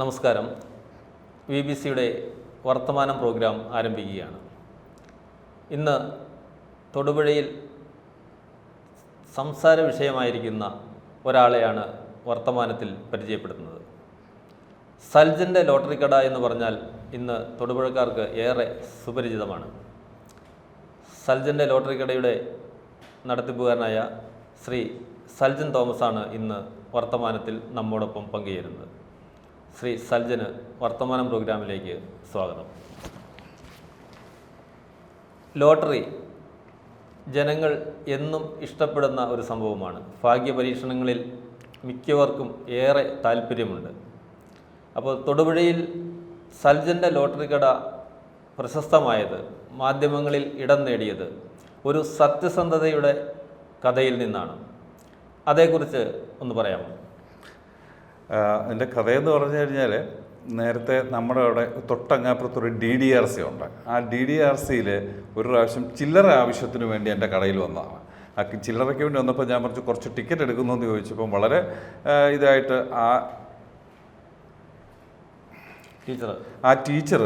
നമസ്കാരം. BBC-യുടെ വർത്തമാനം പ്രോഗ്രാം ആരംഭിക്കുകയാണ്. ഇന്ന് തൊടുപുഴയിൽ സംസാര വിഷയമായിരിക്കുന്ന ഒരാളെയാണ് വർത്തമാനത്തിൽ പരിചയപ്പെടുത്തുന്നത്. സൽജൻ്റെ ലോട്ടറി കട എന്ന് പറഞ്ഞാൽ ഇന്ന് തൊടുപുഴക്കാർക്ക് ഏറെ സുപരിചിതമാണ്. സൽജൻ്റെ ലോട്ടറി കടയുടെ നടത്തിപ്പുകാരനായ ശ്രീ സൽജൻ തോമസാണ് ഇന്ന് വർത്തമാനത്തിൽ നമ്മോടൊപ്പം പങ്കുചേരുന്നത്. ശ്രീ സൽജന് വർത്തമാനം പ്രോഗ്രാമിലേക്ക് സ്വാഗതം. ലോട്ടറി ജനങ്ങൾ എന്നും ഇഷ്ടപ്പെടുന്ന ഒരു സംഭവമാണ്. ഭാഗ്യപരീക്ഷണങ്ങളിൽ മിക്കവർക്കും ഏറെ താല്പര്യമുണ്ട്. അപ്പോൾ തൊടുപുഴയിൽ സൽജൻ്റെ ലോട്ടറി കട പ്രശസ്തമായത്, മാധ്യമങ്ങളിൽ ഇടം നേടിയത് ഒരു സത്യസന്ധതയുടെ കഥയിൽ നിന്നാണ്. അതേക്കുറിച്ച് ഒന്ന് പറയാമോ? എൻ്റെ കഥയെന്ന് പറഞ്ഞു കഴിഞ്ഞാൽ, നേരത്തെ നമ്മുടെ അവിടെ തൊട്ടങ്ങാപ്പുറത്തൊരു DDRC ഉണ്ട്. ആ DDRCയിൽ ഒരു പ്രാവശ്യം ചില്ലറ ആവശ്യത്തിന് വേണ്ടി എൻ്റെ കടയിൽ വന്നതാണ്. ആ ചില്ലറയ്ക്ക് വേണ്ടി വന്നപ്പോൾ ഞാൻ പറഞ്ഞു കുറച്ച് ടിക്കറ്റ് എടുക്കുന്നു എന്ന് ചോദിച്ചപ്പം വളരെ ഇതായിട്ട് ആ ടീച്ചർ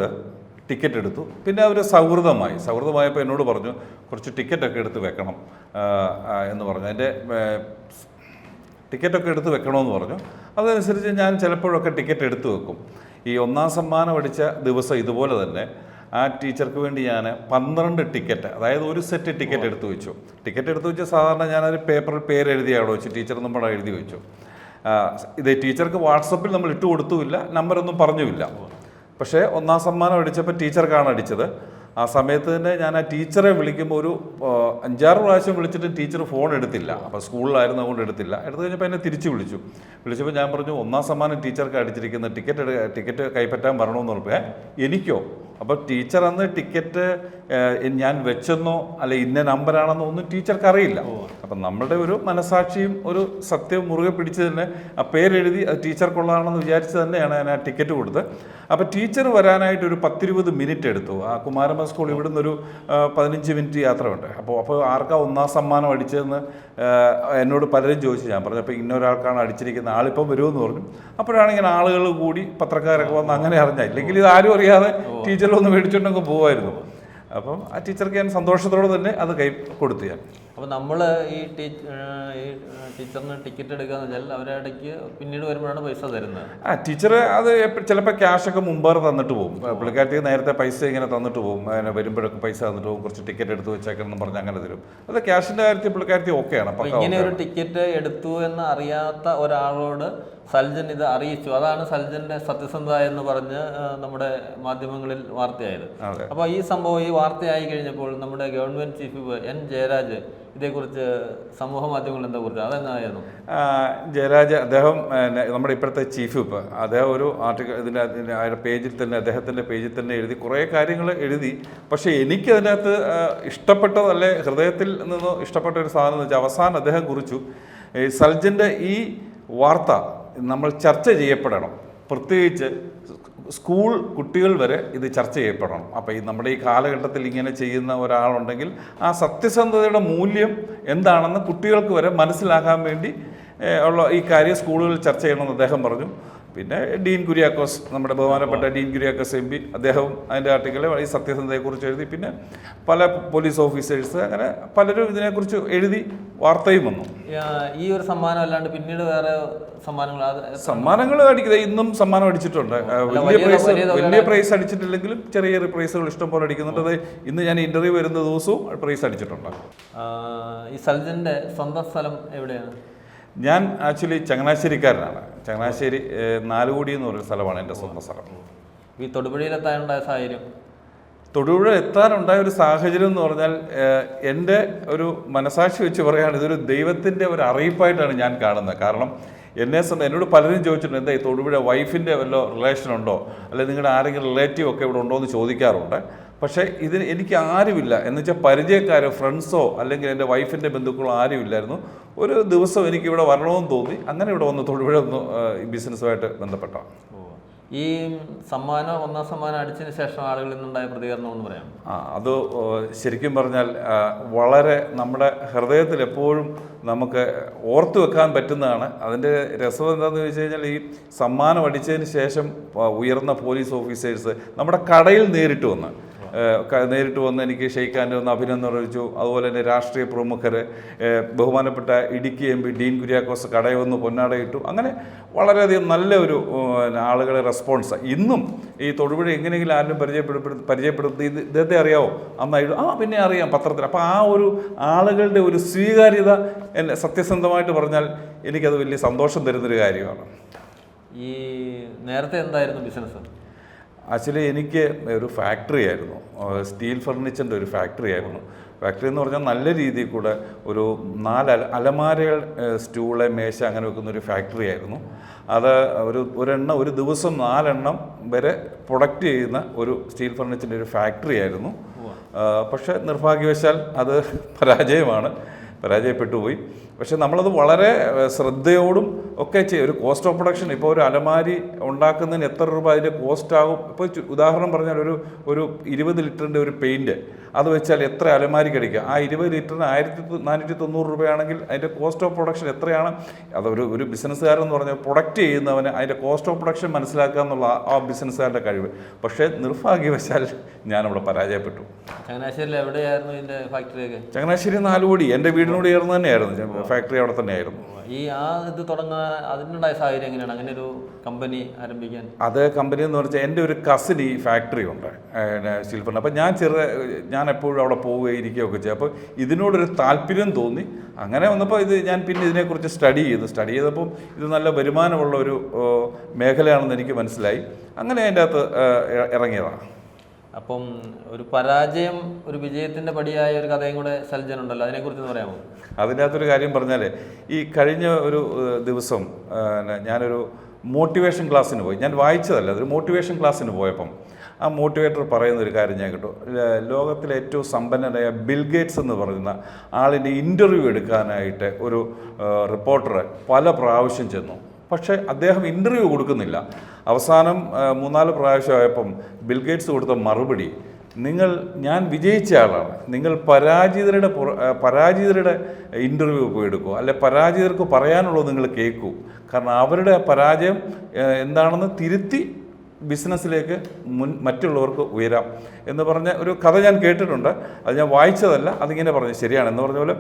ടിക്കറ്റ് എടുത്തു. പിന്നെ അവർ സൗഹൃദമായപ്പോൾ എന്നോട് പറഞ്ഞു കുറച്ച് ടിക്കറ്റൊക്കെ എടുത്ത് വെക്കണം എന്ന് പറഞ്ഞു. എൻ്റെ ടിക്കറ്റൊക്കെ എടുത്ത് വെക്കണമെന്ന് പറഞ്ഞു. അതനുസരിച്ച് ഞാൻ ചിലപ്പോഴൊക്കെ ടിക്കറ്റ് എടുത്ത് വെക്കും. ഈ ഒന്നാം സമ്മാനം അടിച്ച ദിവസം ഇതുപോലെ തന്നെ ആ ടീച്ചർക്ക് വേണ്ടി ഞാൻ 12 ടിക്കറ്റ്, അതായത് ഒരു സെറ്റ് ടിക്കറ്റ് എടുത്ത് വെച്ചു. ടിക്കറ്റ് എടുത്ത് വെച്ച് സാധാരണ ഞാനൊരു പേപ്പറിൽ പേരെഴുതി അവിടെ വെച്ച് ടീച്ചർ നമ്മുടെ എഴുതി വെച്ചു. ഇത് ടീച്ചർക്ക് വാട്സപ്പിൽ നമ്മൾ ഇട്ട് കൊടുത്തുമില്ല, നമ്പറൊന്നും പറഞ്ഞുമില്ല. പക്ഷേ ഒന്നാം സമ്മാനം അടിച്ചപ്പോൾ ടീച്ചർക്കാണ് അടിച്ചത്. ആ സമയത്ത് തന്നെ ഞാൻ ആ ടീച്ചറെ വിളിക്കുമ്പോൾ ഒരു 5-6 പ്രാവശ്യം വിളിച്ചിട്ട് ടീച്ചർ ഫോൺ എടുത്തില്ല. അപ്പോൾ സ്കൂളിലായിരുന്നു, അതുകൊണ്ട് എടുത്തില്ല. എടുത്തു കഴിഞ്ഞപ്പോൾ എന്നെ തിരിച്ച് വിളിച്ചപ്പോൾ ഞാൻ പറഞ്ഞു ഒന്നാം സമ്മാനം ടീച്ചർക്ക് അടിച്ചിരിക്കുന്ന ടിക്കറ്റ് കൈപ്പറ്റാൻ വരണമെന്ന് പറഞ്ഞപ്പോൾ എനിക്കോ? അപ്പോൾ ടീച്ചർ അന്ന് ടിക്കറ്റ് ഞാൻ വെച്ചെന്നോ അല്ലെ ഇന്ന നമ്പറാണെന്നോ ഒന്നും ടീച്ചർക്ക് അറിയില്ല. അപ്പം നമ്മുടെ ഒരു മനസാക്ഷിയും ഒരു സത്യവും മുറുകെ പിടിച്ച് തന്നെ ആ പേരെഴുതി അത് ടീച്ചർക്കുള്ളതാണെന്ന് വിചാരിച്ച് തന്നെയാണ് ഞാൻ ആ ടിക്കറ്റ് കൊടുത്തത്. അപ്പോൾ ടീച്ചർ വരാനായിട്ട് ഒരു 10-20 മിനിറ്റ് എടുത്തു. ആ കുമാരമ്മ സ്കൂൾ ഇവിടുന്ന് ഒരു 15 മിനിറ്റ് യാത്ര ഉണ്ട്. അപ്പോൾ ആർക്കാ ഒന്നാം സമ്മാനം അടിച്ചതെന്ന് എന്നോട് പലരും ചോദിച്ചു. ഞാൻ പറഞ്ഞു അപ്പോൾ ഇന്നൊരാൾക്കാണ് അടിച്ചിരിക്കുന്നത്, ആളിപ്പം വരുമെന്ന് പറഞ്ഞു. അപ്പോഴാണ് ഇങ്ങനെ ആളുകൾ കൂടി പത്രക്കാരൊക്കെ വന്ന് അങ്ങനെ അറിഞ്ഞാൽ, ഇല്ലെങ്കിൽ ഇത് ആരും അറിയാതെ ടീച്ചറിലൊന്ന് മേടിച്ചുകൊണ്ടങ്ങ് പോകുമായിരുന്നു. അപ്പം ആ ടീച്ചർക്ക് ഞാൻ സന്തോഷത്തോടെ തന്നെ അത് കൈ കൊടുത്തു ഞാൻ. അപ്പോൾ നമ്മൾ ഈ ടീച്ചറിന് ടിക്കറ്റ് എടുക്കാന്ന് വെച്ചാൽ അവരിടയ്ക്ക് പിന്നീട് വരുമ്പോഴാണ് പൈസ തരുന്നത്. ടീച്ചർ അത് ചിലപ്പോൾ ക്യാഷൊക്കെ മുമ്പേറെ തന്നിട്ട് പോകും. പുള്ളിക്കാരത്തി നേരത്തെ പൈസ ഇങ്ങനെ തന്നിട്ട് പോകും. അങ്ങനെ വരുമ്പോഴൊക്കെ പൈസ തന്നിട്ട് പോകും. കുറച്ച് ടിക്കറ്റ് എടുത്ത് വെച്ചേക്കണം പറഞ്ഞ് അങ്ങനെ തരും. അത് ക്യാഷിൻ്റെ കാര്യത്തിൽ പുള്ളിക്കാരത്തി ഓക്കെയാണ്. അപ്പോൾ ഇങ്ങനെ ഒരു ടിക്കറ്റ് എടുത്തു എന്ന് അറിയാത്ത ഒരാളോട് സൽജൻ ഇത് അറിയിച്ചു. അതാണ് സൽജന്റെ സത്യസന്ധത എന്ന് പറഞ്ഞ് നമ്മുടെ മാധ്യമങ്ങളിൽ വാർത്തയായത്. അപ്പോൾ ഈ സംഭവം ഈ വാർത്തയായി കഴിഞ്ഞപ്പോൾ നമ്മുടെ ഗവൺമെന്റ് ചീഫ് N. ജയരാജ് ഇതേക്കുറിച്ച് സമൂഹ മാധ്യമങ്ങളിൽ എന്താ കുറിച്ച് അതെന്നായിരുന്നു? ജയരാജ് അദ്ദേഹം നമ്മുടെ ഇപ്പോഴത്തെ ചീഫ് വിപ്പ്, അദ്ദേഹം ഒരു ആർട്ടിക്കിൾ ഇതിൻ്റെ പേജിൽ തന്നെ, അദ്ദേഹത്തിൻ്റെ പേജിൽ തന്നെ എഴുതി കുറേ കാര്യങ്ങൾ എഴുതി. പക്ഷേ എനിക്കതിനകത്ത് ഇഷ്ടപ്പെട്ടതല്ലേ, ഹൃദയത്തിൽ നിന്ന് ഇഷ്ടപ്പെട്ട ഒരു സാധനം എന്ന് വെച്ചാൽ അവസാനം അദ്ദേഹം കുറിച്ചു സൽജൻ്റെ ഈ വാർത്ത നമ്മൾ ചർച്ച ചെയ്യപ്പെടണം, പ്രത്യേകിച്ച് സ്കൂൾ കുട്ടികൾ വരെ ഇത് ചർച്ച ചെയ്യപ്പെടണം. അപ്പോൾ നമ്മുടെ ഈ കാലഘട്ടത്തിൽ ഇങ്ങനെ ചെയ്യുന്ന ഒരാളുണ്ടെങ്കിൽ ആ സത്യസന്ധതയുടെ മൂല്യം എന്താണെന്ന് കുട്ടികൾക്ക് വരെ മനസ്സിലാക്കാൻ വേണ്ടി ഉള്ള ഈ കാര്യം സ്കൂളുകളിൽ ചർച്ച ചെയ്യണമെന്ന് അദ്ദേഹം പറഞ്ഞു. പിന്നെ ഡീൻ കുര്യാക്കോസ്, നമ്മുടെ ബഹുമാനപ്പെട്ട ഡീൻ കുര്യാക്കോസ് MP, അദ്ദേഹവും അതിൻ്റെ ആർട്ടിക്കിൾ ഈ സത്യസന്ധതയെക്കുറിച്ച് എഴുതി. പിന്നെ പല പോലീസ് ഓഫീസേഴ്സ്, അങ്ങനെ പലരും ഇതിനെക്കുറിച്ച് എഴുതി വാർത്തയും വന്നു. ഈ ഒരു സമ്മാനം അല്ലാണ്ട് പിന്നീട് വേറെ സമ്മാനങ്ങൾ അടിക്കുന്നത് ഇന്നും സമ്മാനം അടിച്ചിട്ടുണ്ട്. വലിയ പ്രൈസ് അടിച്ചിട്ടില്ലെങ്കിലും ചെറിയ ചെറിയ പ്രൈസുകൾ ഇഷ്ടംപോലെ അടിക്കുന്നുണ്ട്. അത് ഇന്ന് ഞാൻ ഇന്റർവ്യൂ വരുന്ന ദിവസവും പ്രൈസ് അടിച്ചിട്ടുണ്ട്. ഈ സൽജന്റെ സ്വന്തം സ്ഥലം എവിടെയാണ്? ഞാൻ ആക്ച്വലി ചങ്ങനാശ്ശേരിക്കാരനാണ്. ചങ്ങനാശ്ശേരി നാലുകൂടി എന്ന് പറയുന്ന സ്ഥലമാണ് എൻ്റെ സ്വന്തം സ്ഥലം. ഈ തൊടുപുഴയിലെത്താനുണ്ടായ സാഹചര്യം? തൊടുപുഴ എത്താനുണ്ടായ ഒരു സാഹചര്യം എന്ന് പറഞ്ഞാൽ, എൻ്റെ ഒരു മനസാക്ഷി വെച്ച് പറയുകയാണ്, ഇതൊരു ദൈവത്തിൻ്റെ ഒരു അറിയിപ്പായിട്ടാണ് ഞാൻ കാണുന്നത്. കാരണം എന്നോട് പലരും ചോദിച്ചിട്ടുണ്ട്, എന്താ ഈ തൊടുപുഴ വൈഫിൻ്റെ വല്ല റിലേഷനുണ്ടോ, അല്ലെങ്കിൽ നിങ്ങളുടെ ആരെങ്കിലും റിലേറ്റീവ് ഒക്കെ ഇവിടെ ഉണ്ടോ എന്ന് ചോദിക്കാറുണ്ട്. പക്ഷേ ഇതിന് എനിക്ക് ആരുമില്ല, എന്ന് വെച്ചാൽ പരിചയക്കാരോ ഫ്രണ്ട്സോ അല്ലെങ്കിൽ എൻ്റെ വൈഫിൻ്റെ ബന്ധുക്കളോ ആരുമില്ലായിരുന്നു. ഒരു ദിവസം എനിക്ക് ഇവിടെ വരണമെന്ന് തോന്നി, അങ്ങനെ ഇവിടെ വന്ന് തൊടുപുഴ ഒന്ന് ബിസിനസ്സുമായിട്ട് ബന്ധപ്പെട്ട. ഈ സമ്മാനം, ഒന്നാം സമ്മാനം അടിച്ചതിന് ശേഷം ആളുകളിൽ നിന്നുണ്ടായ പ്രതികരണം എന്ന് പറയാം. അത് ശരിക്കും പറഞ്ഞാൽ വളരെ നമ്മുടെ ഹൃദയത്തിൽ എപ്പോഴും നമുക്ക് ഓർത്തു വെക്കാൻ പറ്റുന്നതാണ്. അതിൻ്റെ രസം എന്താണെന്ന് ചോദിച്ചു കഴിഞ്ഞാൽ, ഈ സമ്മാനം അടിച്ചതിന് ശേഷം ഉയർന്ന പോലീസ് ഓഫീസേഴ്സ് നമ്മുടെ കടയിൽ നേരിട്ട് വന്ന് എനിക്ക് ഷെയ്ഖാൻ്റെ ഒന്ന് അഭിനന്ദനം അറിയിച്ചു. അതുപോലെ തന്നെ രാഷ്ട്രീയ പ്രമുഖർ, ബഹുമാനപ്പെട്ട ഇടുക്കി MP ഡീൻ കുര്യാക്കോസ് കടയിൽ വന്ന് പൊന്നാടയിട്ടു. അങ്ങനെ വളരെയധികം നല്ല ഒരു ആളുകളെ റെസ്പോൺസ്. ഇന്നും ഈ തൊടുപുഴ എങ്ങനെയെങ്കിലും ആരും പരിചയപ്പെടുത്തി ഇദ്ദേഹത്തെ അറിയാവോ അന്നായിട്ട് പിന്നെ അറിയാം പത്രത്തിൽ. അപ്പോൾ ആ ഒരു ആളുകളുടെ ഒരു സ്വീകാര്യത എന്നെ സത്യസന്ധമായിട്ട് പറഞ്ഞാൽ എനിക്കത് വലിയ സന്തോഷം തരുന്നൊരു കാര്യമാണ്. ഈ നേരത്തെ എന്തായിരുന്നു ബിസിനസ്? ആക്ച്വലി എനിക്ക് ഒരു ഫാക്ടറി ആയിരുന്നു, സ്റ്റീൽ ഫർണിച്ചറിൻ്റെ ഒരു ഫാക്ടറി ആയിരുന്നു. ഫാക്ടറി എന്ന് പറഞ്ഞാൽ നല്ല രീതിയിൽ കൂടെ ഒരു 4 അലമാരകൾ, സ്റ്റൂള്, മേശ അങ്ങനെ വെക്കുന്ന ഒരു ഫാക്ടറി ആയിരുന്നു. അത് ഒരു ദിവസം 4 എണ്ണം വരെ പ്രൊഡക്റ്റ് ചെയ്യുന്ന ഒരു സ്റ്റീൽ ഫർണിച്ചറിൻ്റെ ഒരു ഫാക്ടറി ആയിരുന്നു. പക്ഷേ നിർഭാഗ്യവശാൽ അത് പരാജയപ്പെട്ടു പോയി. പക്ഷെ നമ്മളത് വളരെ ശ്രദ്ധയോടും ഒക്കെ ചെയ്യും. ഒരു കോസ്റ്റ് ഓഫ് പ്രൊഡക്ഷൻ, ഇപ്പോൾ ഒരു അലമാരി ഉണ്ടാക്കുന്നതിന് എത്ര രൂപ അതിൻ്റെ കോസ്റ്റ് ആകും? ഇപ്പോൾ ഉദാഹരണം പറഞ്ഞാൽ ഒരു 20 ലിറ്ററിൻ്റെ ഒരു പെയിൻറ്റ് അത് വെച്ചാൽ എത്ര അലമാരി കഴിക്കുക? ആ 20 ലിറ്ററിന് 1490 രൂപയാണെങ്കിൽ അതിൻ്റെ കോസ്റ്റ് ഓഫ് പ്രൊഡക്ഷൻ എത്രയാണ്? അതൊരു ബിസിനസ്സുകാരെന്ന് പറഞ്ഞാൽ പ്രൊഡക്റ്റ് ചെയ്യുന്നവന് അതിൻ്റെ കോസ്റ്റ് ഓഫ് പ്രൊഡക്ഷൻ മനസ്സിലാക്കുക എന്നുള്ള ആ ബിസിനസ്സുകാരുടെ കഴിവ്. പക്ഷേ നിർഭാഗ്യവശാൽ ഞാനവിടെ പരാജയപ്പെട്ടു. ചങ്ങനാശ്ശേരിയിൽ എവിടെയായിരുന്നു ഇതിൻ്റെ ഫാക്ടറിയൊക്കെ? ചങ്ങനാശ്ശേരി 4 കോടി, എൻ്റെ വീടിനോട് ചേർന്ന് തന്നെയായിരുന്നു ഫാക്ടറി, അവിടെ തന്നെയായിരുന്നു. ഇത് തുടങ്ങാൻ അതിനുണ്ടായ സാഹചര്യം എങ്ങനെയാണ്, അങ്ങനെ ഒരു കമ്പനി ആരംഭിക്കാൻ? അത് കമ്പനി എന്ന് പറഞ്ഞാൽ എൻ്റെ ഒരു കസിൻ ഈ ഫാക്ടറി ഉണ്ട് സ്റ്റീൽ ഫർണിച്ചർ. അപ്പം ഞാൻ എപ്പോഴും അവിടെ പോവുകയും ഇരിക്കുകയൊക്കെ ചെയ്യും. അപ്പോൾ ഇതിനോടൊരു താല്പര്യം തോന്നി. അങ്ങനെ വന്നപ്പോൾ ഞാൻ പിന്നെ ഇതിനെക്കുറിച്ച് സ്റ്റഡി ചെയ്തപ്പോൾ ഇത് നല്ല വരുമാനമുള്ള ഒരു മേഖലയാണെന്ന് എനിക്ക് മനസ്സിലായി. അങ്ങനെ അതിൻ്റെ അകത്ത് ഇറങ്ങിയതാണ്. അപ്പം ഒരു പരാജയം ഒരു വിജയത്തിൻ്റെ പടിയായ ഒരു കഥയും കൂടെ സൽജനുണ്ടല്ലോ, അതിനെക്കുറിച്ച് പറയാമോ? അതിൻ്റെ അകത്തൊരു കാര്യം പറഞ്ഞാൽ, ഈ കഴിഞ്ഞ ഒരു ദിവസം ഞാനൊരു മോട്ടിവേഷൻ ക്ലാസ്സിന് പോയി. ഞാൻ വായിച്ചതല്ല, അതൊരു മോട്ടിവേഷൻ ക്ലാസ്സിന് പോയപ്പം ആ മോട്ടിവേറ്റർ പറയുന്ന ഒരു കാര്യം ഞാൻ കേട്ടു. ലോകത്തിലെ ഏറ്റവും സമ്പന്നനായ ബിൽ ഗേറ്റ്സ് എന്ന് പറയുന്ന ആളിൻ്റെ ഇൻ്റർവ്യൂ എടുക്കാനായിട്ട് ഒരു റിപ്പോർട്ടർ പല പ്രാവശ്യം ചെന്നു. പക്ഷേ അദ്ദേഹം ഇൻ്റർവ്യൂ കൊടുക്കുന്നില്ല. അവസാനം 3-4 പ്രാവശ്യമായപ്പം ബിൽ ഗേറ്റ്സ് കൊടുത്ത മറുപടി, ഞാൻ വിജയിച്ച ആളാണ്, നിങ്ങൾ പരാജിതരുടെ ഇൻ്റർവ്യൂ പോയി എടുക്കൂ, അല്ലെ പരാജിതർക്ക് പറയാനുള്ളത് നിങ്ങൾ കേൾക്കൂ. കാരണം അവരുടെ പരാജയം എന്താണെന്ന് തിരുത്തി ബിസിനസ്സിലേക്ക് മറ്റുള്ളവർക്ക് ഉയരാം എന്ന് പറഞ്ഞ ഒരു കഥ ഞാൻ കേട്ടിട്ടുണ്ട്. അത് ഞാൻ വായിച്ചതല്ല, അതിങ്ങനെ പറഞ്ഞു ശരിയാണ് എന്ന് പറഞ്ഞ പോലെ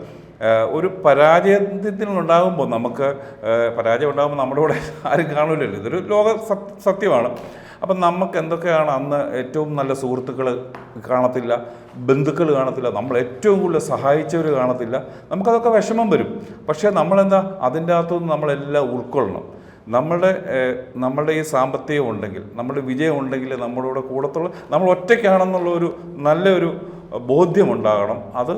ഒരു പരാജയത്തിനുണ്ടാകുമ്പോൾ പരാജയം ഉണ്ടാകുമ്പോൾ നമ്മുടെ കൂടെ ആരും കാണില്ലല്ലോ. ഇതൊരു ലോക സത്യമാണ്. അപ്പം നമുക്ക് എന്തൊക്കെയാണ്, അന്ന് ഏറ്റവും നല്ല സുഹൃത്തുക്കൾ കാണത്തില്ല, ബന്ധുക്കൾ കാണത്തില്ല, നമ്മൾ ഏറ്റവും കൂടുതൽ സഹായിച്ചവർ കാണത്തില്ല. നമുക്കതൊക്കെ വിഷമം വരും. പക്ഷേ നമ്മളെന്താ, അതിൻ്റെ അകത്തുനിന്ന് നമ്മളെല്ലാം ഉൾക്കൊള്ളണം. നമ്മളുടെ ഈ സാമ്പത്തികം ഉണ്ടെങ്കിൽ, നമ്മുടെ വിജയം ഉണ്ടെങ്കിൽ നമ്മളുടെ കൂടത്തുള്ള നമ്മൾ ഒറ്റയ്ക്കാണെന്നുള്ള ഒരു നല്ലൊരു ബോധ്യമുണ്ടാകണം. അത്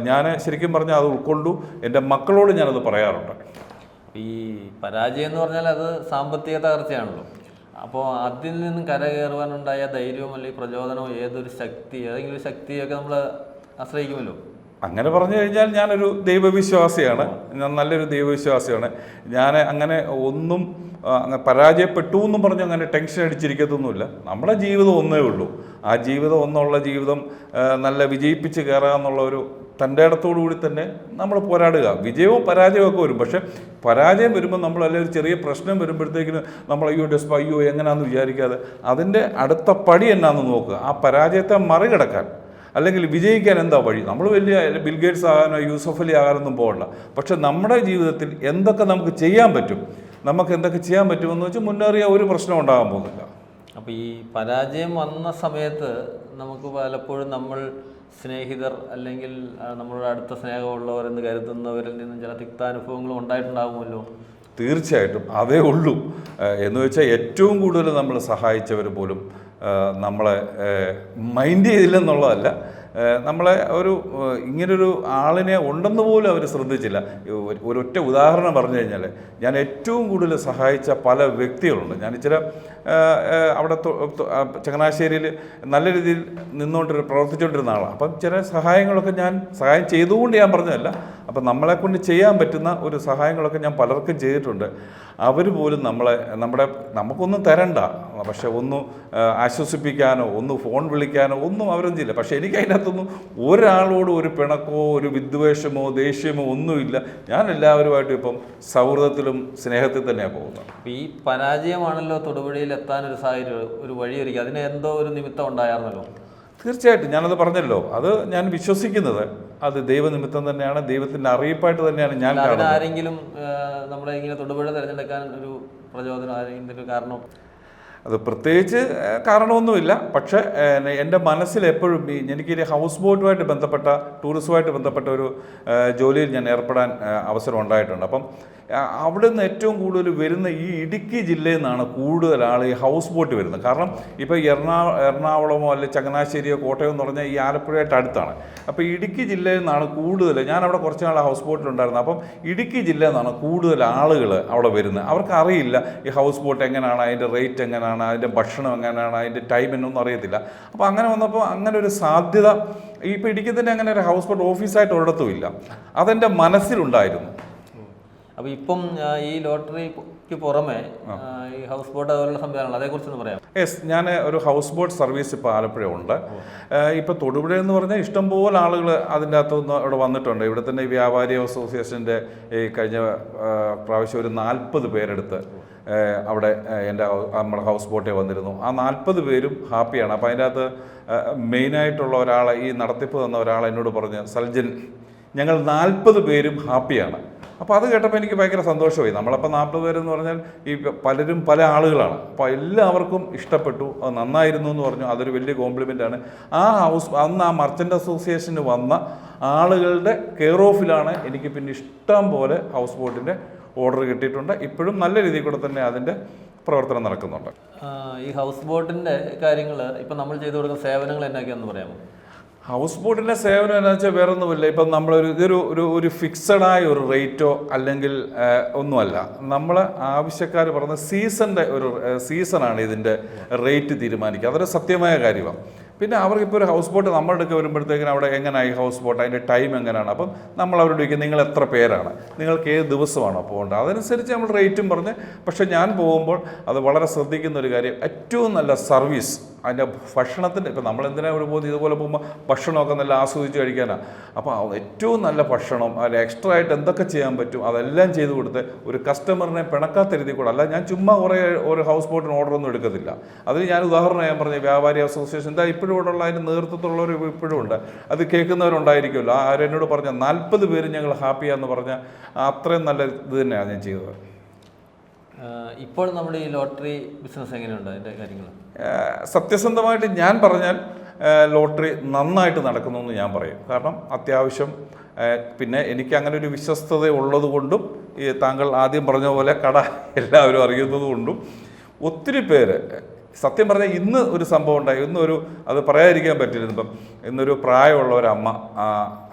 ഞാൻ ശരിക്കും പറഞ്ഞാൽ അത് ഉൾക്കൊണ്ടു. എൻ്റെ മക്കളോട് ഞാനത് പറയാറുണ്ട്. ഈ പരാജയം എന്ന് പറഞ്ഞാൽ അത് സാമ്പത്തിക തകർച്ചയാണല്ലോ. അപ്പോൾ അതിൽ നിന്നും കരകയറുവാനുണ്ടായ ധൈര്യവും അല്ലെങ്കിൽ പ്രചോദനവും ഏതെങ്കിലും ഒരു ശക്തിയൊക്കെ നമ്മൾ ആശ്രയിക്കുമല്ലോ. അങ്ങനെ പറഞ്ഞു കഴിഞ്ഞാൽ ഞാനൊരു ദൈവവിശ്വാസിയാണ്, ഞാൻ നല്ലൊരു ദൈവവിശ്വാസിയാണ്. ഞാൻ അങ്ങനെ ഒന്നും പരാജയപ്പെട്ടു എന്നും പറഞ്ഞ് അങ്ങനെ ടെൻഷൻ അടിച്ചിരിക്കത്തൊന്നുമില്ല. നമ്മുടെ ജീവിതം ഒന്നേ ഉള്ളൂ. ആ ജീവിതം ഒന്നുള്ള ജീവിതം നല്ല വിജയിപ്പിച്ച് കയറുക എന്നുള്ള ഒരു തൻ്റെ ഇടത്തോടു കൂടി തന്നെ നമ്മൾ പോരാടുക. വിജയവും പരാജയവും ഒക്കെ വരും. പക്ഷെ പരാജയം വരുമ്പോൾ നമ്മൾ അല്ലെങ്കിൽ ഒരു ചെറിയ പ്രശ്നം വരുമ്പോഴത്തേക്കിന് നമ്മൾ അയ്യോ എങ്ങനെയാണെന്ന് വിചാരിക്കാതെ അതിൻ്റെ അടുത്ത പടി എന്നാന്ന് നോക്കുക. ആ പരാജയത്തെ മറികടക്കാൻ അല്ലെങ്കിൽ വിജയിക്കാൻ എന്താ വഴി? നമ്മൾ വലിയ ബിൽ ഗേറ്റ്സ് ആകാനോ യൂസഫ് അലി ആകാനൊന്നും പോകണ്ട. പക്ഷെ നമ്മുടെ ജീവിതത്തിൽ എന്തൊക്കെ നമുക്ക് ചെയ്യാൻ പറ്റും, പറ്റുമെന്ന് വെച്ചാൽ മുന്നേറിയ ഒരു പ്രശ്നം ഉണ്ടാകാൻ പോകുന്നില്ല. അപ്പോൾ ഈ പരാജയം വന്ന സമയത്ത് നമുക്ക് പലപ്പോഴും നമ്മൾ സ്നേഹിതർ അല്ലെങ്കിൽ നമ്മളുടെ അടുത്ത സ്നേഹമുള്ളവരെന്ന് കരുതുന്നവരിൽ നിന്നും ചില തിക്താനുഭവങ്ങളും ഉണ്ടായിട്ടുണ്ടാകുമല്ലോ. തീർച്ചയായിട്ടും അതേ ഉള്ളൂ. എന്ന് വെച്ചാൽ ഏറ്റവും കൂടുതൽ നമ്മൾ സഹായിച്ചവർ പോലും നമ്മളെ മൈൻഡ് ചെയ്തില്ലെന്നുള്ളതല്ല, നമ്മളെ ഇങ്ങനൊരു ആളിനെ ഉണ്ടെന്ന് പോലും അവർ ശ്രദ്ധിച്ചില്ല. ഒരൊറ്റ ഉദാഹരണം പറഞ്ഞു കഴിഞ്ഞാൽ, ഞാൻ ഏറ്റവും കൂടുതൽ സഹായിച്ച പല വ്യക്തികളുണ്ട്. ഞാൻ അവിടെ ചങ്ങനാശ്ശേരിയിൽ നല്ല രീതിയിൽ പ്രവർത്തിച്ചുകൊണ്ടിരുന്ന ആളാണ്. അപ്പം ചില സഹായം ചെയ്തുകൊണ്ട് ഞാൻ പറഞ്ഞതല്ല, അപ്പം നമ്മളെക്കൊണ്ട് ചെയ്യാൻ പറ്റുന്ന ഒരു സഹായങ്ങളൊക്കെ ഞാൻ പലർക്കും ചെയ്തിട്ടുണ്ട്. അവർ പോലും നമുക്കൊന്നും തരണ്ട, പക്ഷെ ഒന്ന് ആശ്വസിപ്പിക്കാനോ ഒന്ന് ഫോൺ വിളിക്കാനോ ഒന്നും അവരൊന്നും ചെയ്യില്ല. പക്ഷെ എനിക്ക് അതിനകത്തൊന്നും ഒരാളോട് ഒരു പിണക്കോ ഒരു വിദ്വേഷമോ ദേഷ്യമോ ഒന്നുമില്ല. ഞാൻ എല്ലാവരുമായിട്ടും ഇപ്പം സൗഹൃദത്തിലും സ്നേഹത്തിൽ തന്നെയാണ് പോകുന്നത്. ഈ പരാജയമാണല്ലോ തൊടുപുഴയിൽ എത്താനൊരു സാഹചര്യം, ഒരു വഴിയൊരുക്കി, അതിന് എന്തോ ഒരു നിമിത്തം ഉണ്ടായിരുന്നല്ലോ. തീർച്ചയായിട്ടും ഞാനത് പറഞ്ഞല്ലോ, അത് ഞാൻ വിശ്വസിക്കുന്നത് അത് ദൈവനിമിത്തം തന്നെയാണ്, ദൈവത്തിൻ്റെ അറിയിപ്പായിട്ട് തന്നെയാണ് ഞാൻ കാണുന്നത്. ആരെങ്കിലും നമ്മളെ ഇങ്ങനെ തൊടുപുഴ തിരഞ്ഞെടുക്കാൻ ഒരു പ്രചോദനം, ആരെങ്കിലും കാരണം? അത് പ്രത്യേകിച്ച് കാരണമൊന്നുമില്ല. പക്ഷേ എൻ്റെ മനസ്സിൽ എപ്പോഴും എനിക്ക് ഹൗസ് ബോട്ടുമായിട്ട് ബന്ധപ്പെട്ട ടൂറിസവുമായിട്ട് ബന്ധപ്പെട്ട ഒരു ജോലിയിൽ ഞാൻ ഏർപ്പെടാൻ അവസരം ഉണ്ടായിട്ടുണ്ട്. അപ്പം അവിടെ നിന്ന് ഏറ്റവും കൂടുതൽ വരുന്ന ഈ ഇടുക്കി ജില്ലയിൽ നിന്നാണ് കൂടുതൽ ആൾ ഈ ഹൗസ് ബോട്ട് വരുന്നത്. കാരണം ഇപ്പോൾ എറണാകുളമോ അല്ലെങ്കിൽ ചങ്ങനാശ്ശേരിയോ കോട്ടയം എന്ന് പറഞ്ഞാൽ ഈ ആലപ്പുഴയായിട്ട് അടുത്താണ്. അപ്പോൾ ഇടുക്കി ജില്ലയിൽ നിന്നാണ് കൂടുതൽ, ഞാനവിടെ കുറച്ച് നാൾ ഹൗസ് ബോട്ടിലുണ്ടായിരുന്നു. അപ്പം ഇടുക്കി ജില്ലയിൽ നിന്നാണ് കൂടുതൽ ആളുകൾ അവിടെ വരുന്നത്. അവർക്കറിയില്ല ഈ ഹൗസ് ബോട്ട് എങ്ങനെയാണ്, അതിൻ്റെ റേറ്റ് എങ്ങനെയാണ്, അതിൻ്റെ ഭക്ഷണം എങ്ങനെയാണ്, അതിൻ്റെ ടൈം എന്നൊന്നും അറിയത്തില്ല. അപ്പോൾ അങ്ങനെ വന്നപ്പോൾ അങ്ങനെ ഒരു സാധ്യത ഇപ്പോൾ ഇടുക്കി തന്നെ അങ്ങനെ ഒരു ഹൗസ് ബോട്ട് ഓഫീസായിട്ട് ഒരിടത്തുമില്ല. അതെൻ്റെ മനസ്സിലുണ്ടായിരുന്നു. അപ്പോൾ ഇപ്പം ഈ ലോട്ടറിക്ക് പുറമെ ഈ ഹൗസ് ബോട്ട് അതുപോലുള്ള സംവിധാനങ്ങൾ, അതേക്കുറിച്ചൊന്ന് പറയാം. യെസ്, ഞാൻ ഒരു ഹൗസ് ബോട്ട് സർവീസ് ഇപ്പോൾ ആലപ്പുഴ ഉണ്ട്. ഇപ്പോൾ തൊടുപുഴ എന്ന് പറഞ്ഞാൽ ഇഷ്ടംപോലെ ആളുകൾ അതിൻ്റെ അകത്തുനിന്ന് ഇവിടെ വന്നിട്ടുണ്ട്. ഇവിടെ തന്നെ ഈ വ്യാപാരി അസോസിയേഷൻ്റെ ഈ കഴിഞ്ഞ പ്രാവശ്യം ഒരു 40 പേരെടുത്ത് അവിടെ നമ്മുടെ ഹൗസ് ബോട്ടിൽ വന്നിരുന്നു. ആ 40 പേരും ഹാപ്പിയാണ്. അപ്പോൾ അതിൻ്റെ അകത്ത് മെയിനായിട്ടുള്ള ഒരാളെ, ഈ നടത്തിപ്പ് തന്ന ഒരാൾ എന്നോട് പറഞ്ഞ്, സൽജൻ ഞങ്ങൾ 40 പേരും ഹാപ്പിയാണ്. അപ്പോൾ അത് കേട്ടപ്പോൾ എനിക്ക് ഭയങ്കര സന്തോഷമായി. നമ്മളപ്പോൾ 40 പേരെന്ന് പറഞ്ഞാൽ ഈ പലരും പല ആളുകളാണ്. അപ്പോൾ എല്ലാവർക്കും ഇഷ്ടപ്പെട്ടു, അത് നന്നായിരുന്നു എന്ന് പറഞ്ഞു. അതൊരു വലിയ കോംപ്ലിമെൻ്റാണ്. അന്ന് ആ മർച്ചൻ്റ് അസോസിയേഷന് വന്ന ആളുകളുടെ കെയർ ഓഫിലാണ് എനിക്ക് പിന്നെ ഇഷ്ടം പോലെ ഹൗസ് ബോട്ടിൻ്റെ ഓർഡർ കിട്ടിയിട്ടുണ്ട്. ഇപ്പോഴും നല്ല രീതിയിൽ കൂടെ തന്നെ അതിൻ്റെ പ്രവർത്തനം നടക്കുന്നുണ്ട്. ഈ ഹൗസ് ബോട്ടിൻ്റെ കാര്യങ്ങൾ ഇപ്പം നമ്മൾ ചെയ്തു കൊടുക്കുന്ന സേവനങ്ങൾ എന്നൊക്കെയാണെന്ന് പറയാമോ? ഹൗസ് ബോട്ടിൻ്റെ സേവനം എന്താ വെച്ചാൽ വേറെ ഒന്നുമില്ല. ഇപ്പം ഇതൊരു ഫിക്സഡായ ഒരു റേറ്റോ അല്ലെങ്കിൽ ഒന്നുമല്ല. നമ്മൾ ആവശ്യക്കാർ പറഞ്ഞ സീസണാണ് ഇതിൻ്റെ റേറ്റ് തീരുമാനിക്കുക. അതൊരു സത്യമായ കാര്യമാണ്. പിന്നെ അവർക്കിപ്പോൾ ഒരു ഹൗസ് ബോട്ട് നമ്മുടെ അടുത്ത് വരുമ്പോഴത്തേക്കിനും അവിടെ എങ്ങനെയായി ഹൗസ് ബോട്ട്, അതിൻ്റെ ടൈം എങ്ങനെയാണ്. അപ്പം നമ്മൾ അവരോട് ചോദിക്കും, നിങ്ങൾ എത്ര പേരാണ്, നിങ്ങൾക്ക് ഏത് ദിവസമാണോ പോകേണ്ടത്, അതനുസരിച്ച് നമ്മൾ റേറ്റും പറഞ്ഞ്. പക്ഷേ ഞാൻ പോകുമ്പോൾ അത് വളരെ ശ്രദ്ധിക്കുന്ന ഒരു കാര്യം, ഏറ്റവും നല്ല സർവീസ്, അതിൻ്റെ ഭക്ഷണത്തിൻ്റെ, ഇപ്പം നമ്മളെന്തിനാണ് ഇവിടെ പോകുന്നത്, ഇതുപോലെ പോകുമ്പോൾ ഭക്ഷണമൊക്കെ നല്ല ആസ്വദിച്ച് കഴിക്കാനാണ്. അപ്പോൾ ഏറ്റവും നല്ല ഭക്ഷണം, അതിൽ എക്സ്ട്രാ ആയിട്ട് എന്തൊക്കെ ചെയ്യാൻ പറ്റും അതെല്ലാം ചെയ്ത് കൊടുത്ത് ഒരു കസ്റ്റമറിനെ പിണക്കാത്ത രീതിയിൽ കൂടെ. അല്ല, ഞാൻ ചുമ്മാ ഒരു ഹൗസ് ബോട്ടിന് ഓർഡറൊന്നും എടുക്കത്തില്ല. അതിന് ഞാൻ ഉദാഹരണം ഞാൻ പറഞ്ഞ വ്യാപാരി അസോസിയേഷൻ എന്താ ഇപ്പോഴും ഇവിടെ ഉള്ള, അതിൻ്റെ നേതൃത്വത്തിലുള്ളവർ ഇപ്പോഴും ഉണ്ട്. അത് കേൾക്കുന്നവരുണ്ടായിരിക്കുമല്ലോ. ആരെന്നോട് പറഞ്ഞ 40 പേര് ഞങ്ങൾ ഹാപ്പിയാന്ന് പറഞ്ഞാൽ അത്രയും നല്ല ഇത് തന്നെയാണ് ഞാൻ ചെയ്തത്. ഇപ്പോൾ നമ്മുടെ ഈ ലോട്ടറി ബിസിനസ് എങ്ങനെയുണ്ട്, അതിൻ്റെ കാര്യങ്ങൾ? സത്യസന്ധമായിട്ട് ഞാൻ പറഞ്ഞാൽ ലോട്ടറി നന്നായിട്ട് നടക്കുന്നു എന്ന് ഞാൻ പറയും. കാരണം അത്യാവശ്യം പിന്നെ എനിക്ക് അങ്ങനെ ഒരു വിശ്വസ്തത ഉള്ളത് കൊണ്ടും ഈ താങ്കൾ ആദ്യം പറഞ്ഞ പോലെ കട എല്ലാവരും അറിയുന്നത് കൊണ്ടും ഒത്തിരി പേര്, സത്യം പറഞ്ഞാൽ ഇന്ന് ഒരു സംഭവം ഉണ്ടായി. അത് പറയാതിരിക്കാൻ പറ്റില്ല. ഇപ്പം ഇന്നൊരു പ്രായമുള്ള ഒരമ്മ,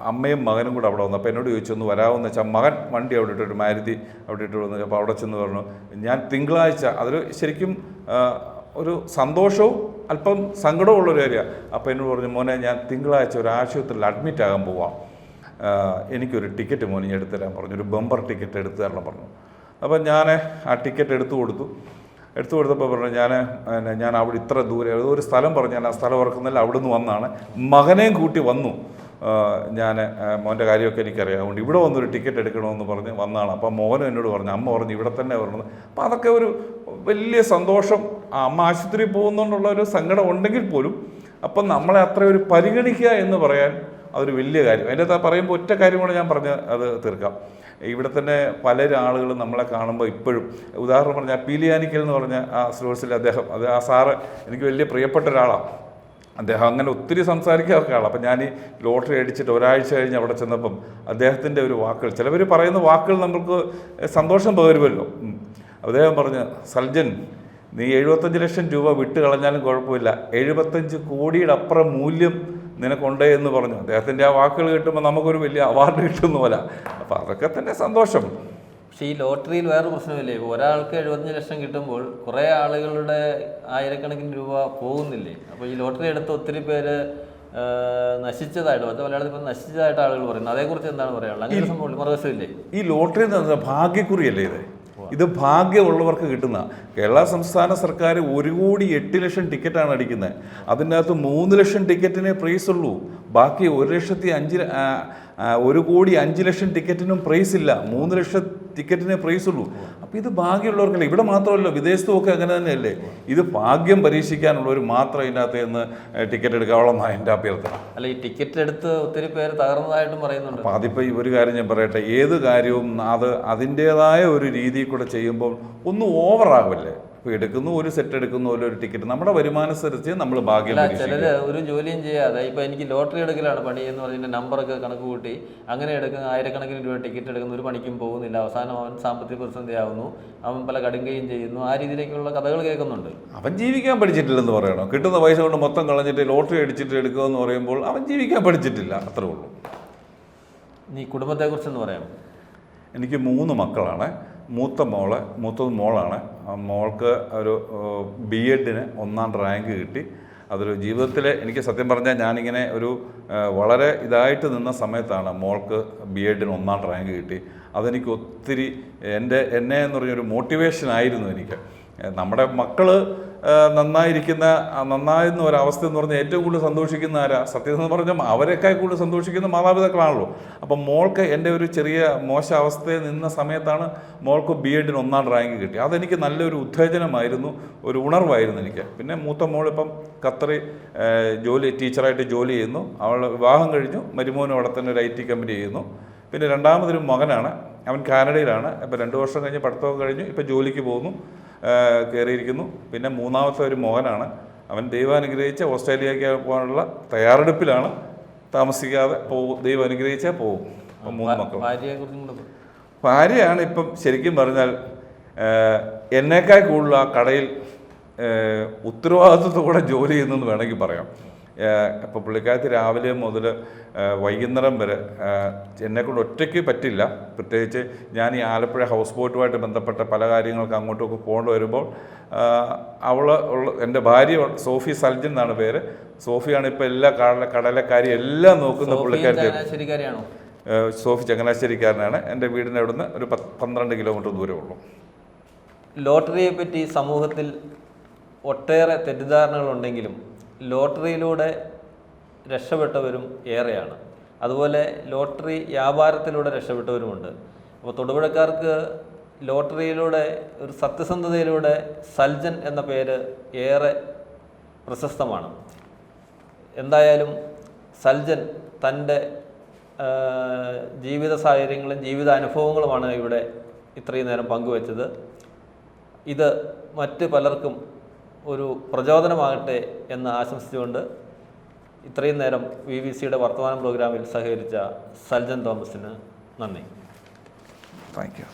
അമ്മയും മകനും കൂടെ അവിടെ വന്നു. അപ്പോൾ എന്നോട് ചോദിച്ചു, ഒന്ന് വരാമെന്ന് വെച്ചാൽ മകൻ വണ്ടി അവിടെ ഇട്ടൊരു മാരുതി അവിടെ ഇട്ട് വന്നു. അപ്പോൾ അവിടെ ചെന്ന് പറഞ്ഞു, ഞാൻ തിങ്കളാഴ്ച, അതൊരു ശരിക്കും ഒരു സന്തോഷവും അല്പം സങ്കടവും ഉള്ളൊരു കാര്യമാണ്. അപ്പോൾ എന്നോട് പറഞ്ഞു, മോനെ ഞാൻ തിങ്കളാഴ്ച ഒരു ആശുപത്രിയിൽ അഡ്മിറ്റ് ആകാൻ പോവാം, എനിക്കൊരു ടിക്കറ്റ് മോനെ ഞാൻ എടുത്തു തരാൻ പറഞ്ഞു, ഒരു ബമ്പർ ടിക്കറ്റ് എടുത്തു തരണം പറഞ്ഞു. അപ്പം ഞാൻ ആ ടിക്കറ്റ് എടുത്തു കൊടുത്തപ്പോൾ പറഞ്ഞു, ഞാൻ അവിടെ ഇത്ര ദൂരെ ഒരു സ്ഥലം പറഞ്ഞു, ഞാൻ ആ സ്ഥലം ഓർക്കുന്നില്ല, അവിടെ നിന്ന് വന്നാണ്, മകനെയും കൂട്ടി വന്നു, ഞാൻ മോൻ്റെ കാര്യമൊക്കെ എനിക്കറിയാം, അതുകൊണ്ട് ഇവിടെ വന്നൊരു ടിക്കറ്റ് എടുക്കണമെന്ന് പറഞ്ഞ് വന്നതാണ്. അപ്പം മോനും എന്നോട് പറഞ്ഞു, അമ്മ പറഞ്ഞു ഇവിടെ തന്നെ പറഞ്ഞത്. അപ്പം അതൊക്കെ ഒരു വലിയ സന്തോഷം. അമ്മ ആശുപത്രിയിൽ പോകുന്നതുകൊണ്ടുള്ള ഒരു സങ്കടം ഉണ്ടെങ്കിൽ പോലും അപ്പം നമ്മളെ അത്ര ഒരു പരിഗണിക്കുക എന്ന് പറയാൻ അതൊരു വലിയ കാര്യം. അതിൻ്റെ അകത്ത് പറയുമ്പോൾ ഒറ്റ കാര്യം കൂടെ ഞാൻ പറഞ്ഞ് അത് തീർക്കാം. ഇവിടെ തന്നെ പല ആളുകളും നമ്മളെ കാണുമ്പോൾ ഇപ്പോഴും, ഉദാഹരണം പറഞ്ഞാൽ പീലിയാനിക്കൽ എന്ന് പറഞ്ഞ ആ സ്റ്റോഴ്സിൽ അദ്ദേഹം, ആ സാറ് എനിക്ക് വലിയ പ്രിയപ്പെട്ട ഒരാളാണ്. അദ്ദേഹം അങ്ങനെ ഒത്തിരി സംസാരിക്കാറൊക്കെ ആളാണ്. അപ്പം ഞാൻ ഈ ലോട്ടറി അടിച്ചിട്ട് ഒരാഴ്ച കഴിഞ്ഞ് അവിടെ ചെന്നപ്പം അദ്ദേഹത്തിൻ്റെ ഒരു വാക്കുകൾ, ചിലവർ പറയുന്ന വാക്കുകൾ നമുക്ക് സന്തോഷം പകരുമല്ലോ. അദ്ദേഹം പറഞ്ഞ്, സൽജൻ നീ 75 ലക്ഷം രൂപ വിട്ട് കളഞ്ഞാലും കുഴപ്പമില്ല, 75 കോടിയുടെ അപ്പുറം മൂല്യം നിനക്കുണ്ടേ എന്ന് പറഞ്ഞു. അദ്ദേഹത്തിൻ്റെ ആ വാക്കുകൾ കിട്ടുമ്പോൾ നമുക്കൊരു വലിയ അവാർഡ് കിട്ടുന്ന പോലെ. അപ്പോൾ അതൊക്കെ തന്നെ സന്തോഷം. പക്ഷേ ഈ ലോട്ടറിയിൽ വേറെ പ്രശ്നമില്ലേ, ഒരാൾക്ക് 75 ലക്ഷം കിട്ടുമ്പോൾ കുറേ ആളുകളുടെ ആയിരക്കണക്കിന് രൂപ പോകുന്നില്ലേ? അപ്പോൾ ഈ ലോട്ടറി എടുത്ത് ഒത്തിരി പേര് നശിച്ചതായിട്ട് മലയാളത്തിൽ ഇപ്പം നശിച്ചതായിട്ട് ആളുകൾ പറയുന്നത്. അതേക്കുറിച്ച് എന്താണ് പറയാനുള്ളത്? അങ്ങനെ സംഭവം മറുവശമില്ലേ? ഈ ലോട്ടറി എന്ന് പറഞ്ഞാൽ ഭാഗ്യക്കുറിയല്ലേ ഇത് ഭാഗ്യമുള്ളവർക്ക് കിട്ടുന്ന. കേരള സംസ്ഥാന സർക്കാർ 1,08,00,000 ടിക്കറ്റാണ് അടിക്കുന്നത്. അതിൻ്റെ അകത്ത് 3 ലക്ഷം ടിക്കറ്റിനെ പ്രൈസ് ഉള്ളൂ. ബാക്കി 1,05,00,000 ടിക്കറ്റിനും പ്രൈസ് ഇല്ല. 3 ലക്ഷം ടിക്കറ്റിനെ പ്രൈസ് ഉള്ളൂ. അപ്പോൾ ഇത് ഭാഗ്യമുള്ളവർക്കല്ലേ. ഇവിടെ മാത്രമല്ല, വിദേശത്തുമൊക്കെ അങ്ങനെ തന്നെയല്ലേ. ഇത് ഭാഗ്യം പരീക്ഷിക്കാനുള്ളവർ മാത്രം ഇതിനകത്ത് നിന്ന് ടിക്കറ്റ് എടുക്കാവുള്ള എൻ്റെ അഭ്യർത്ഥന. അല്ല, ഈ ടിക്കറ്റ് എടുത്ത് ഒത്തിരി പേര് തകർന്നതായിട്ടും പറയുന്നുണ്ട്. അപ്പോൾ അതിപ്പോൾ ഒരു കാര്യം ഞാൻ പറയട്ടെ, ഏത് കാര്യവും അത് അതിൻ്റേതായ ഒരു രീതിയിൽ കൂടെ ചെയ്യുമ്പോൾ ഒന്നും ഓവറാകല്ലേ. ഇപ്പോൾ എടുക്കുന്നു, ഒരു സെറ്റ് എടുക്കുന്നു, ഒരു ടിക്കറ്റ്, നമ്മുടെ വരുമാനമനുസരിച്ച് നമ്മൾ ഭാഗ്യം. ചിലര് ഒരു ജോലിയും ചെയ്യാതെ ഇപ്പൊ എനിക്ക് ലോട്ടറി എടുക്കലാണ് പണി എന്ന് പറഞ്ഞ നമ്പറൊക്കെ കണക്ക് കൂട്ടി അങ്ങനെ എടുക്കുന്ന 1000-കണക്കിന് രൂപ ടിക്കറ്റ് എടുക്കുന്ന, ഒരു പണിക്കും പോകുന്നില്ല, അവസാനം അവൻ സാമ്പത്തിക പ്രതിസന്ധിയാവുന്നു, അവൻ പല കടുങ്കയും ചെയ്യുന്നു. ആ രീതിയിലേക്കുള്ള കഥകൾ കേൾക്കുന്നുണ്ട്. അവൻ ജീവിക്കാൻ പഠിച്ചിട്ടില്ലെന്ന് പറയണം. കിട്ടുന്ന പൈസ കൊണ്ട് മൊത്തം കളഞ്ഞിട്ട് ലോട്ടറി അടിച്ചിട്ട് എടുക്കുമെന്ന് പറയുമ്പോൾ അവൻ ജീവിക്കാൻ പഠിച്ചിട്ടില്ല, അത്രേ ഉള്ളൂ. നീ കുടുംബത്തെക്കുറിച്ചെന്ന് പറയാം. എനിക്ക് 3 മക്കളാണ്. മൂത്തത് മോളാണ്. മോൾക്ക് ഒരു B.Ed-ന് 1ാം റാങ്ക് കിട്ടി. അതൊരു ജീവിതത്തിൽ എനിക്ക് സത്യം പറഞ്ഞാൽ ഞാനിങ്ങനെ ഒരു വളരെ ഇതായിട്ട് നിന്ന സമയത്താണ് മോൾക്ക് B.Ed-ന് 1ാം റാങ്ക് കിട്ടി. അതെനിക്ക് ഒത്തിരി എന്നെ എന്ന് പറഞ്ഞൊരു മോട്ടിവേഷനായിരുന്നു എനിക്ക്. നമ്മുടെ മക്കൾ നന്നായിരുന്ന ഒരവസ്ഥ എന്ന് പറഞ്ഞാൽ ഏറ്റവും കൂടുതൽ സന്തോഷിക്കുന്ന ആരാ? സത്യം എന്ന് പറഞ്ഞാൽ അവരെക്കാൾ കൂടുതൽ സന്തോഷിക്കുന്ന മാതാപിതാക്കളാണല്ലോ. അപ്പം മോൾക്ക് എൻ്റെ ഒരു ചെറിയ മോശം അവസ്ഥയിൽ നിന്ന സമയത്താണ് മോൾക്ക് B.Ed-ന് 1ാം റാങ്ക് കിട്ടി. അതെനിക്ക് നല്ലൊരു ഉത്തേജനമായിരുന്നു, ഒരു ഉണർവായിരുന്നു എനിക്ക്. പിന്നെ മൂത്ത മോളിപ്പം ഖത്തറിൽ ടീച്ചറായിട്ട് ജോലി ചെയ്യുന്നു. അവൾ വിവാഹം കഴിഞ്ഞു. മരുമോനും അവിടെ തന്നെ ഒരു IT കമ്പനി ചെയ്യുന്നു. പിന്നെ രണ്ടാമതൊരു മകനാണ്, അവൻ കാനഡയിലാണ്. ഇപ്പോൾ 2 വർഷം കഴിഞ്ഞ് പഠിത്തമൊക്കെ കഴിഞ്ഞു, ഇപ്പോൾ ജോലിക്ക് പോകുന്നു, കയറിയിരിക്കുന്നു. പിന്നെ മൂന്നാമത്തെ ഒരു മകനാണ്, അവൻ ദൈവം അനുഗ്രഹിച്ച ഓസ്ട്രേലിയക്ക് പോകാനുള്ള തയ്യാറെടുപ്പിലാണ്. താമസിക്കാതെ പോകും, ദൈവം അനുഗ്രഹിച്ചാൽ പോകും. അപ്പം 3 മക്കൾ. ഭാര്യയാണ് ഇപ്പം ശരിക്കും പറഞ്ഞാൽ എന്നേക്കാൾ കൂടുതൽ ആ കടയിൽ ഉത്തരവാദിത്വത്തോടെ ജോലി ചെയ്യുന്നെന്ന് വേണമെങ്കിൽ പറയാം. ഇപ്പോൾ പുള്ളിക്കാരത്തി രാവിലെ മുതൽ വൈകുന്നേരം വരെ എന്നെക്കൊണ്ട് ഒറ്റയ്ക്ക് പറ്റില്ല. പ്രത്യേകിച്ച് ഞാൻ ഈ ആലപ്പുഴ ഹൗസ് ബോട്ടുമായിട്ട് ബന്ധപ്പെട്ട പല കാര്യങ്ങൾക്ക് അങ്ങോട്ടൊക്കെ പോകേണ്ടി വരുമ്പോൾ എൻ്റെ ഭാര്യ സോഫി സൽജൻ എന്നാണ് പേര്. സോഫിയാണ് ഇപ്പോൾ എല്ലാ കടലക്കാരി എല്ലാം നോക്കുന്ന പുള്ളിക്കാരത്തി. സോഫി ചങ്ങനാശ്ശേരിക്കാരനാണ്. എൻ്റെ വീടിൻ്റെ അവിടുന്ന് ഒരു 12 കിലോമീറ്റർ ദൂരമുള്ളൂ. ലോട്ടറിയെ പറ്റി സമൂഹത്തിൽ ഒട്ടേറെ തെറ്റിദ്ധാരണകളുണ്ടെങ്കിലും ലോട്ടറിയിലൂടെ രക്ഷപ്പെട്ടവരും ഏറെയാണ്. അതുപോലെ ലോട്ടറി വ്യാപാരത്തിലൂടെ രക്ഷപ്പെട്ടവരുമുണ്ട്. അപ്പോൾ തൊടുപുഴക്കാർക്ക് ലോട്ടറിയിലൂടെ ഒരു സത്യസന്ധതയിലൂടെ സൽജൻ എന്ന പേര് ഏറെ പ്രശസ്തമാണ്. എന്തായാലും സൽജൻ തൻ്റെ ജീവിത സാഹചര്യങ്ങളും ജീവിതാനുഭവങ്ങളുമാണ് ഇവിടെ ഇത്രയും നേരം പങ്കുവച്ചത്. ഇത് മറ്റ് പലർക്കും ഒരു പ്രചോദനമാകട്ടെ എന്ന് ആശംസിച്ചുകൊണ്ട് ഇത്രയും നേരം VVCയുടെ വർത്തമാനം പ്രോഗ്രാമിൽ സഹകരിച്ച സൽജൻ തോമസിന് നന്ദി. Thank you.